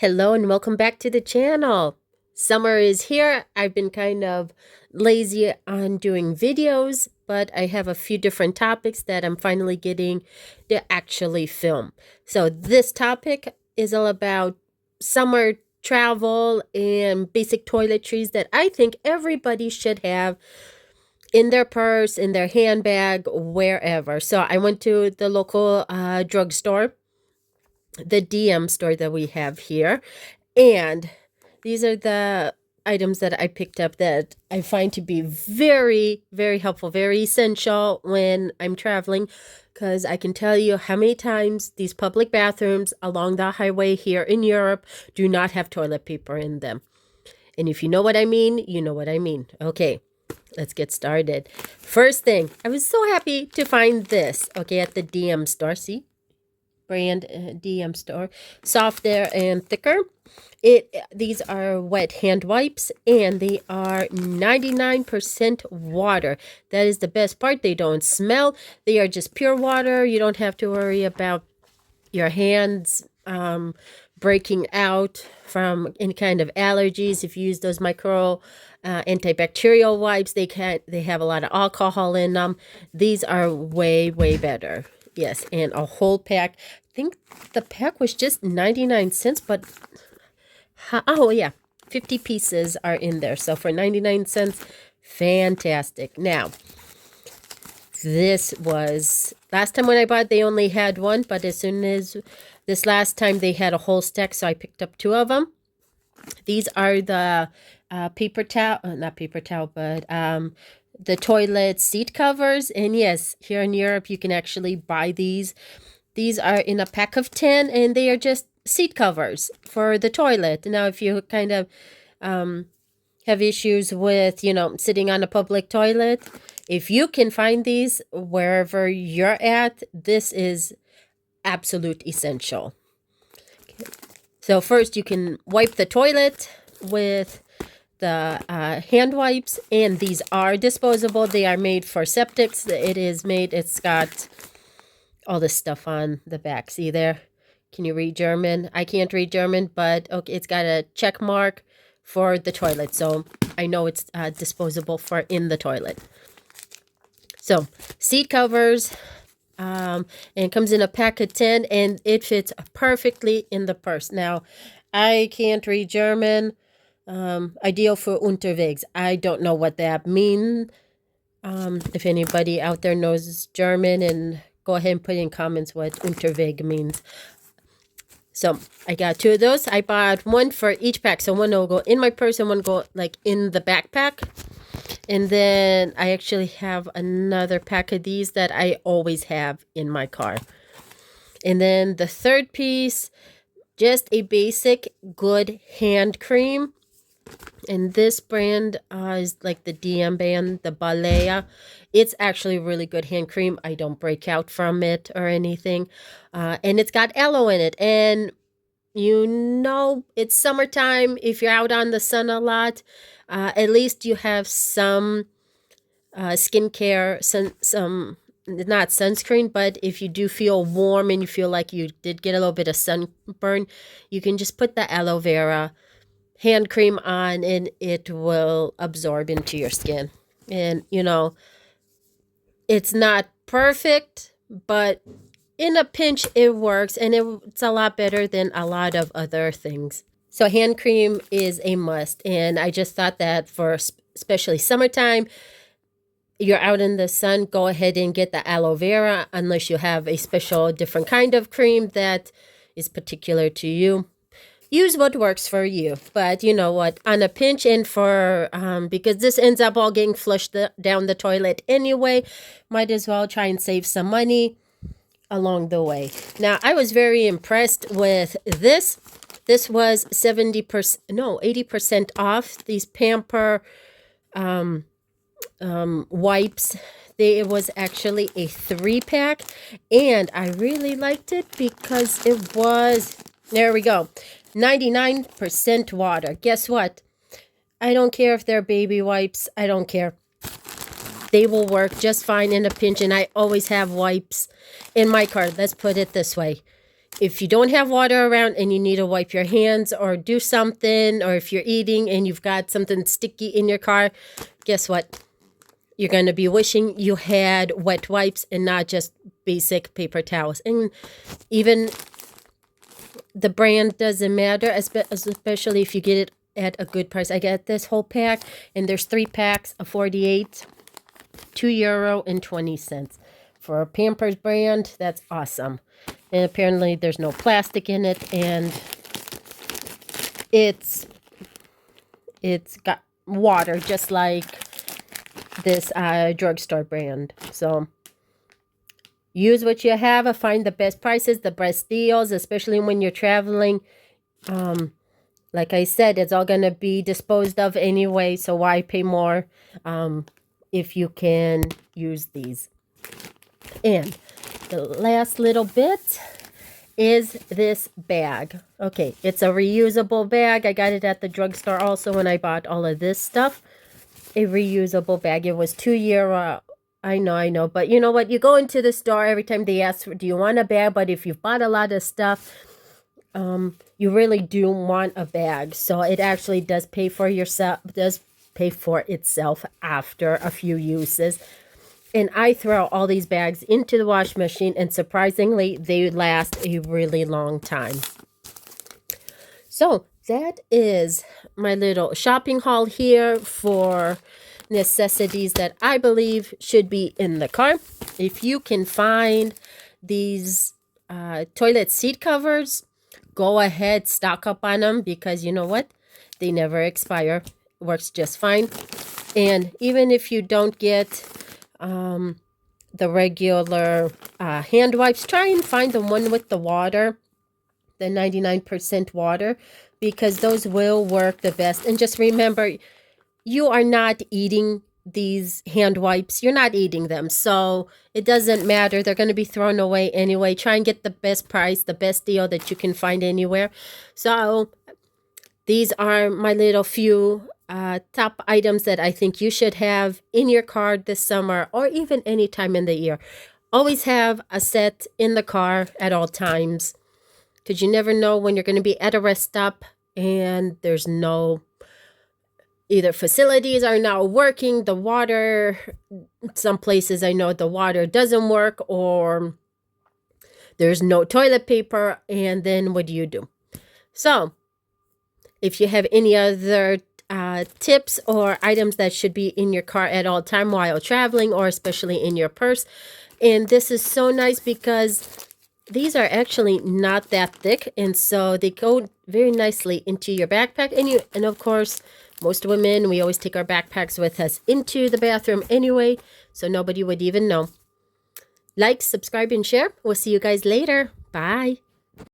Hello and welcome back to the channel. Summer is here. I've been kind of lazy on doing videos, but I have a few different topics that I'm finally getting to actually film. So this topic is all about summer travel and basic toiletries that I think everybody should have in their purse, in their handbag, wherever. So I went to the local drugstore, the DM store that we have here, and these are the items that I picked up that I find to be very, very helpful, very essential when I'm traveling. Because I can tell you how many times these public bathrooms along the highway here in Europe do not have toilet paper in them. And if you know what I mean, you know what I mean. Okay, let's get started. First thing, I was so happy to find this, okay, at the DM store. See? Brand DM store, softer and thicker. These are wet hand wipes, and they are 99% water. That is the best part. They don't smell. They are just pure water. You don't have to worry about your hands breaking out from any kind of allergies. If you use those micro antibacterial wipes, they have a lot of alcohol in them. These are way better. Yes, and a whole pack. I think the pack was just 99 cents, but oh yeah, 50 pieces are in there. So for 99 cents, fantastic. Now, this was last time when I bought, they only had one, but as soon as this last time they had a whole stack, so I picked up two of them. These are the paper towel, not paper towel, but the toilet seat covers. And yes, here in Europe, you can actually buy these. These are in a pack of 10, and they are just seat covers for the toilet. Now, if you kind of have issues with, sitting on a public toilet, if you can find these wherever you're at, this is absolute essential. Okay. So first, you can wipe the toilet with the hand wipes, and these are disposable. They are made for septics. It's got all this stuff on the back. See there? Can you read German? I can't read German, but okay, it's got a check mark for the toilet, so I know it's disposable for in the toilet. So seat covers, and it comes in a pack of 10, and it fits perfectly in the purse. Now, I can't read German. Ideal for unterwegs. I don't know what that means. If anybody out there knows German, and go ahead and put in comments what unterweg means. So I got two of those. I bought one for each pack. So one will go in my purse and one go like in the backpack. And then I actually have another pack of these that I always have in my car. And then the third piece, just a basic good hand cream. And this brand is like the DM brand, the Balea. It's actually really good hand cream. I don't break out from it or anything. And it's got aloe in it. And it's summertime. If you're out on the sun a lot, at least you have some skincare, some not sunscreen, but if you do feel warm and you feel like you did get a little bit of sunburn, you can just put the aloe vera hand cream on, and it will absorb into your skin. And it's not perfect, but in a pinch it works, and it's a lot better than a lot of other things. So hand cream is a must, and I just thought that for especially summertime, you're out in the sun, go ahead and get the aloe vera, unless you have a special different kind of cream that is particular to you. Use what works for you. But you know what? On a pinch, and for because this ends up all getting flushed down the toilet anyway, might as well try and save some money along the way. Now, I was very impressed with this. This was 80% off. These Pamper wipes. It was actually a 3-pack, and I really liked it because it was, there we go, 99% water. Guess what? I don't care if they're baby wipes. I don't care. They will work just fine in a pinch, and I always have wipes in my car. Let's put it this way. if you don't have water around and you need to wipe your hands or do something, or if you're eating and you've got something sticky in your car, guess what? You're going to be wishing you had wet wipes and not just basic paper towels. And even the brand doesn't matter, especially if you get it at a good price. I get this whole pack, and there's 3 packs of 48, €2.20. For a Pampers brand, that's awesome. And apparently there's no plastic in it, and it's got water just like this drugstore brand. So use what you have, find the best prices, the best deals, especially when you're traveling. Like I said, it's all going to be disposed of anyway, so why pay more if you can use these? And the last little bit is this bag. Okay, it's a reusable bag. I got it at the drugstore also when I bought all of this stuff. A reusable bag. It was €2. I know. But you know what? You go into the store, every time they ask, do you want a bag? But if you've bought a lot of stuff, you really do want a bag. So it actually does pay for itself after a few uses. And I throw all these bags into the washing machine, and surprisingly, they last a really long time. So that is my little shopping haul here for necessities that I believe should be in the car. If you can find these toilet seat covers, go ahead, stock up on them, because you know what? They never expire. Works just fine. And even if you don't get the regular hand wipes, try and find the one with the water, the 99% water, because those will work the best. And just remember, you are not eating these hand wipes. You're not eating them, so it doesn't matter. They're going to be thrown away anyway. Try and get the best price, the best deal that you can find anywhere. So these are my little few top items that I think you should have in your car this summer, or even any time in the year. Always have a set in the car at all times, because you never know when you're going to be at a rest stop and there's no, either facilities are not working, the water, some places I know the water doesn't work, or there's no toilet paper, and then what do you do? So if you have any other tips or items that should be in your car at all time while traveling, or especially in your purse. And this is so nice because these are actually not that thick, and so they go very nicely into your backpack. And of course, most women, we always take our backpacks with us into the bathroom anyway, so nobody would even know. Like, subscribe, and share. We'll see you guys later. Bye.